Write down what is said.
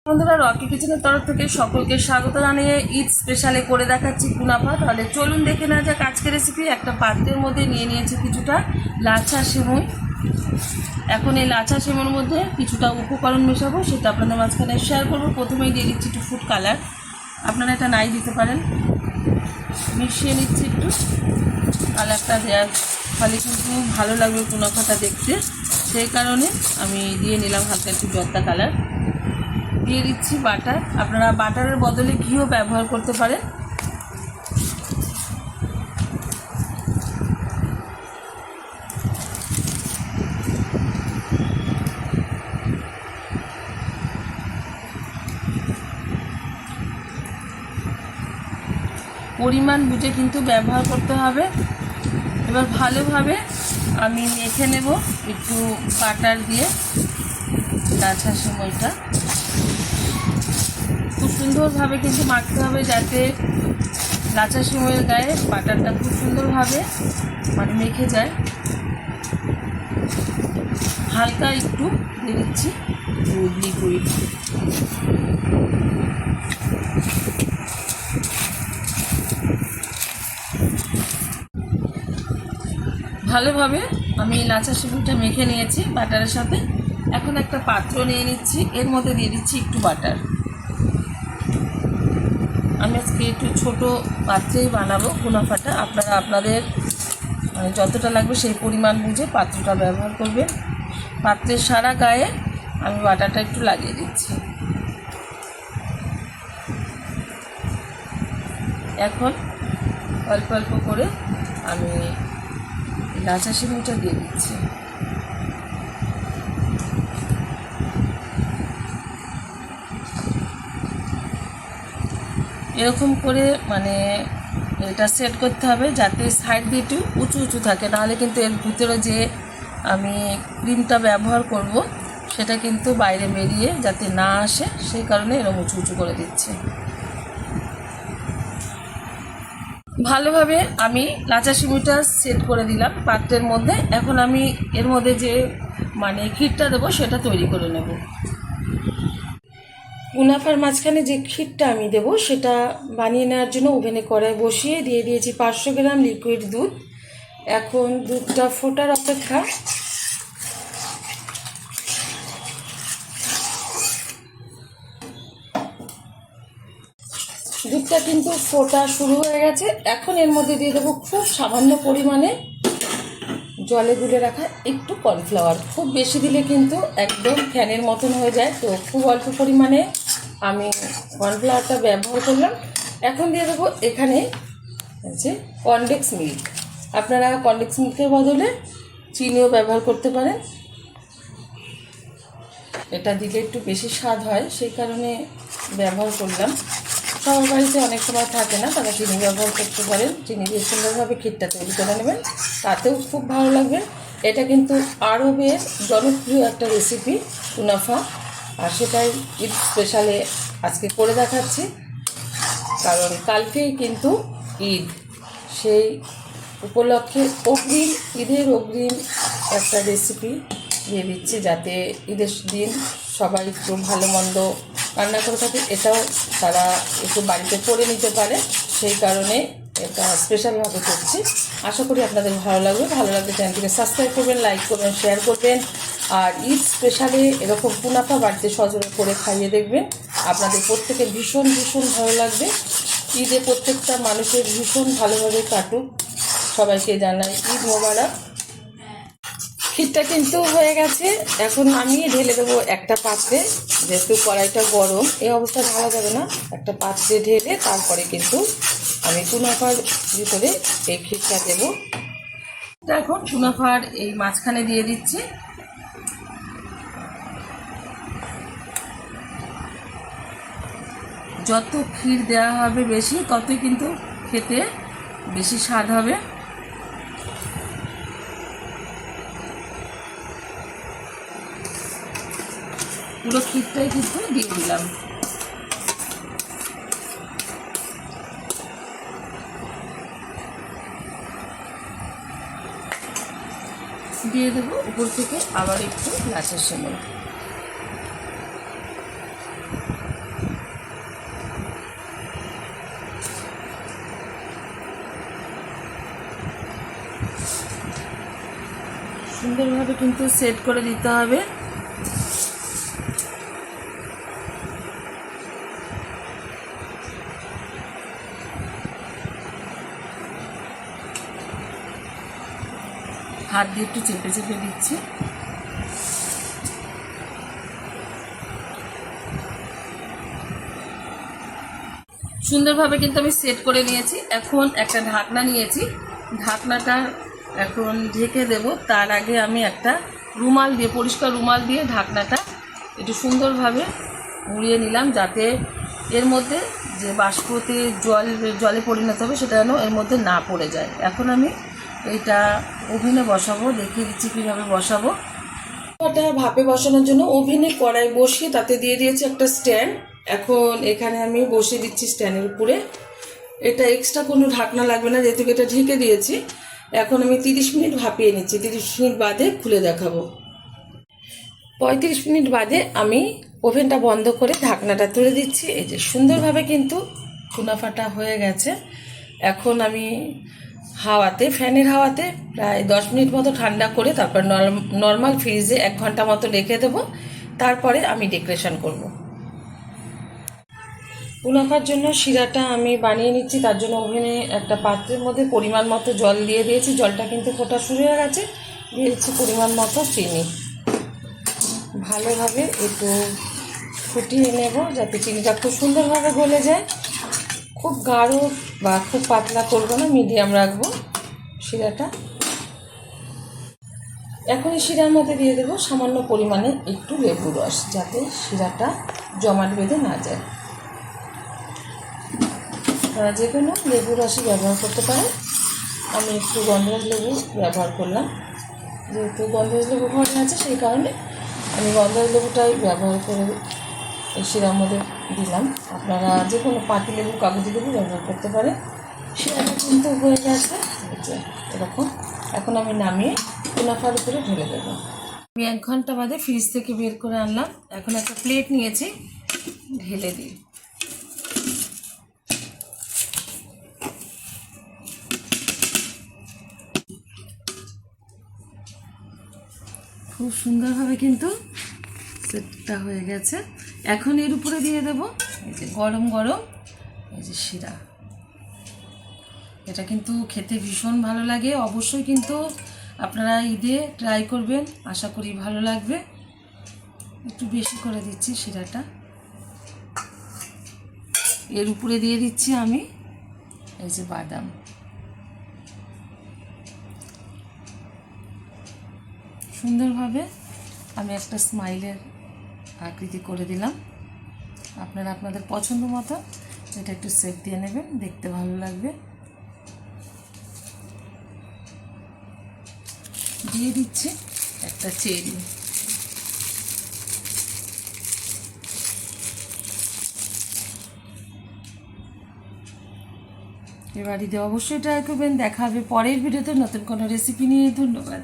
বন্ধুরা, রকি কিচেনের তরফ থেকে সকলকে স্বাগত জানিয়ে ঈদ স্পেশালে করে দেখাচ্ছি কুনাফা। তাহলে চলুন দেখে নেওয়া যাক আজকের রেসিপি। একটা পাত্রের মধ্যে নিয়ে নিয়েছি কিছুটা লাচা সেমই। এখন এই লাচা সেমইর মধ্যে কিছুটা উপকরণ মেশাবো, সেটা আপনাদের মাঝখানে শেয়ার করবো। প্রথমেই দিয়ে দিচ্ছি একটু ফুড কালার, আপনারা এটা নাই দিতে পারেন। মিশিয়ে নিচ্ছি একটু, কালারটা দেওয়ার ফলে কিন্তু ভালো লাগবে কুনাফাটা দেখতে, সেই কারণে আমি দিয়ে নিলাম হালকা একটু জর্দা কালার। দিয়ে দিচ্ছি বাটার, আপনারা বাটারের বদলে ঘিও ব্যবহার করতে পারেন। পরিমাণ বুঝে কিন্তু ব্যবহার করতে হবে। এবার ভালোভাবে আমি মেখে নেব একটু বাটার দিয়ে লাচা সেমইটা। খুব সুন্দরভাবে কিন্তু মাখতে হবে, যাতে লাচা সেমইয়ের গায়ে বাটারটা খুব সুন্দরভাবে মেখে যায়। হালকা একটু দিয়ে দিচ্ছি দুধ লিকুইড। ভালোভাবে আমি লাচা সেমইটা মেখে নিয়েছি বাটারের সাথে। এখন একটা পাত্র নিয়ে নিচ্ছি, এর মধ্যে দিয়ে দিচ্ছি একটু বাটার। আমি আজকে একটু ছোটো পাত্রেই বানাবো কুনাফাটা। আপনারা আপনাদের যতটা লাগবে সেই পরিমাণ বুঝে পাত্রটা ব্যবহার করবেন। পাত্রের সারা গায়ে আমি বাটারটা একটু লাগিয়ে দিচ্ছি। এখন অল্প অল্প করে আমি লাচা সেমইটা দিয়ে দিচ্ছি। এরকম করে এটা সেট করতে হবে যাতে সাইড দিয়ে একটু উঁচু উঁচু থাকে, নাহলে কিন্তু এর ভিতরে যে আমি ক্রিমটা ব্যবহার করব সেটা কিন্তু বাইরে বেরিয়ে যাতে না আসে, সেই কারণে এরকম উঁচু উঁচু করে দিচ্ছি। ভালোভাবে আমি লাচা সেমইটা সেট করে দিলাম পাত্রের মধ্যে। এখন আমি এর মধ্যে যে ক্ষীরটা দেবো সেটা তৈরি করে নেব। কুনাফার মাঝখানে যে ক্ষীরটা আমি দেবো সেটা বানিয়ে নেওয়ার জন্য ওভেনে কড়াই বসিয়ে দিয়ে দিয়েছি 500 গ্রাম লিকুইড দুধ। এখন দুধটা ফোটার অপেক্ষা। দুধটা কিন্তু ফোটা শুরু হয়ে গেছে। এখন এর মধ্যে দিয়ে দেবো খুব সামান্য পরিমাণে জলে গুলে রাখা একটু কর্নফ্লাওয়ার। খুব বেশি দিলে কিন্তু একদম ফ্যানের মতন হয়ে যায়, তো খুব অল্প পরিমাণে আমি কর্নফ্লাওয়ারটা ব্যবহার করলাম। এখন দিয়ে দেবো এখানে যে কনডেন্স মিল্ক। আপনারা কনডেন্স মিল্কের বদলে চিনিও ব্যবহার করতে পারেন, এটা দিলে একটু বেশি স্বাদ হয়, সেই কারণে ব্যবহার করলাম। সবার বাড়িতে অনেক সময় থাকে না, তারা চিনি ব্যবহার করতে পারেন। চিনি দিয়ে সুন্দরভাবে ক্ষীরটা তৈরি করে নেবেন, তাতেও খুব ভালো লাগবে। এটা কিন্তু আরবের জনপ্রিয় একটা রেসিপি কুনাফা, আর সেটাই ঈদ স্পেশালে আজকে করে দেখাচ্ছি। কারণ কালকেই কিন্তু ঈদ, সেই উপলক্ষে ঈদের অগ্রিম একটা রেসিপি দিয়ে দিচ্ছি, যাতে ঈদের দিন সবাই একটু ভালো মন্দ রান্না করে থাকে, এটাও তারা একটু বাড়িতে করে নিতে পারে, সেই কারণে এটা স্পেশালভাবে করছি। আশা করি আপনাদের ভালো লাগবে। ভালো লাগলে চ্যানেলটিকে সাবস্ক্রাইব করবেন, লাইক করবেন, শেয়ার করবেন। আর ঈদ স্পেশালে এরকম কুনাফা বাড়িতে সজোরে করে খাইয়ে দেখবেন, আপনাদের প্রত্যেকের ভীষণ ভীষণ ভালো লাগবে। ঈদে প্রত্যেকটা মানুষের ভীষণ ভালোভাবে কাটুক। সবাইকে জানাই ঈদ মোবারক। ক্ষীরটা কিন্তু হয়ে গেছে, এখন নামিয়ে ঢেলে দেবো একটা পাত্রে। যেহেতু কড়াইটা গরম, এই অবস্থায় ঢালা যাবে না, একটা পাত্রে ঢেলে তারপরে কিন্তু আমি কুনাফার ভিতরে এই ক্ষীরটা দেবো। এখন কুনাফার এই মাঝখানে দিয়ে দিচ্ছি। যত ক্ষীর দেওয়া হবে বেশি, ততই কিন্তু খেতে বেশি স্বাদ হবে। পুরো ক্ষীরটাই কিন্তু দিয়ে দিলাম। দিয়ে দেবো উপর থেকে আবার একটু গাছের সেমাই। সুন্দরভাবে কিন্তু সেট করে দিতে হবে। হাত দিয়ে একটু চেপে চেপে দিচ্ছি। সুন্দরভাবে কিন্তু আমি সেট করে নিয়েছি। এখন একটা ঢাকনা নিয়েছি, ঢাকনাটা এখন ঢেকে দেব। তার আগে আমি একটা রুমাল দিয়ে, পরিষ্কার রুমাল দিয়ে ঢাকনাটা একটু সুন্দরভাবে মুড়িয়ে নিলাম, যাতে এর মধ্যে যে বাষ্পতে জলে পরিণত হবে সেটা যেন এর মধ্যে না পড়ে যায়। এখন আমি এইটা ওভেনে বসাবো, দেখিয়ে দিচ্ছি কীভাবে বসাবো। এটা ভাপে বসানোর জন্য ওভেনে কড়াই বসিয়ে তাতে দিয়ে দিয়েছি একটা স্ট্যান্ড। এখন এখানে আমি বসিয়ে দিচ্ছি স্ট্যান্ডের উপরে। এটা এক্সট্রা কোনো ঢাকনা লাগবে না, যেহেতু এটা ঢেকে দিয়েছি। এখন আমি 30 মিনিট ভাপিয়ে নিচ্ছি, 30 মিনিট বাদে খুলে দেখাবো। 35 মিনিট বাদে আমি ওভেনটা বন্ধ করে ঢাকনাটা তুলে দিচ্ছি। এই যে সুন্দরভাবে কিন্তু কুনাফাটা হয়ে গেছে। এখন আমি হাওয়াতে, ফ্যানের হাওয়াতে প্রায় 10 মিনিট মতো ঠান্ডা করে তারপর নর্মাল ফ্রিজে 1 ঘন্টা মতো রেখে দেবো। তারপরে আমি ডেকোরেশন করব। কুনাফার জন্য শিরাটা আমি বানিয়ে নিচ্ছি। তার জন্য ওভেনে একটা পাত্রের মধ্যে পরিমাণ মতো জল দিয়ে দিয়েছি। জলটা কিন্তু ফোটা শুরু হয়ে গেছে। দিয়ে দিচ্ছি পরিমাণ মতো চিনি। ভালোভাবে একটু ফুটিয়ে নেব, যাতে চিনিটা খুব সুন্দরভাবে গলে যায়। খুব গাঢ় বা খুব পাতলা করবো না, মিডিয়াম রাখবো শিরাটা। এখন এই শিরার মধ্যে দিয়ে দেবো সামান্য পরিমাণে একটু লেবু রস, যাতে শিরাটা জমাট বেঁধে না যায়। যে কোনো লেবু রসই ব্যবহার করতে পারেন। আমি একটু গন্ধরাজ লেবু ব্যবহার করলাম, যেহেতু গন্ধরাজ লেবু ঘরে আছে সেই কারণে আমি গন্ধরাজ লেবুটাই ব্যবহার করে এই শিরার মধ্যে দিলাম। আপনারা যে কোনো পাতি লেবু, কাগজি লেবু ব্যবহার করতে পারেন। শিরাটা কিন্তু হয়ে গেছে এরকম। এখন আমি নামিয়ে কুনাফার উপরে ঢেলে দেবো। আমি 1 ঘন্টা বাদে ফ্রিজ থেকে বের করে আনলাম। এখন একটা প্লেট নিয়েছি, ঢেলে দিই। খুব সুন্দরভাবে কিন্তু সেটটা হয়ে গেছে। এখন এর উপরে দিয়ে দেব এই যে গরম গরম এই যে শিরা। এটা কিন্তু খেতে ভীষণ ভালো লাগে। অবশ্যই কিন্তু আপনারা ঈদে ট্রাই করবেন, আশা করি ভালো লাগবে। একটু বেশি করে দিচ্ছি শিরাটা। এর উপরে দিয়ে দিচ্ছি আমি এই যে বাদাম। সুন্দরভাবে আমি একটা স্মাইলের আকৃতি করে দিলাম। আপনারা আপনাদের পছন্দ মতো এটা একটু সেট দিয়ে নেবেন, দেখতে ভালো লাগবে। দিয়ে দিচ্ছি একটা চেরি। এবার ঈদে অবশ্যই ট্রাই করবেন। দেখা হবে পরের ভিডিওতে নতুন কোনো রেসিপি নিয়ে। ধন্যবাদ।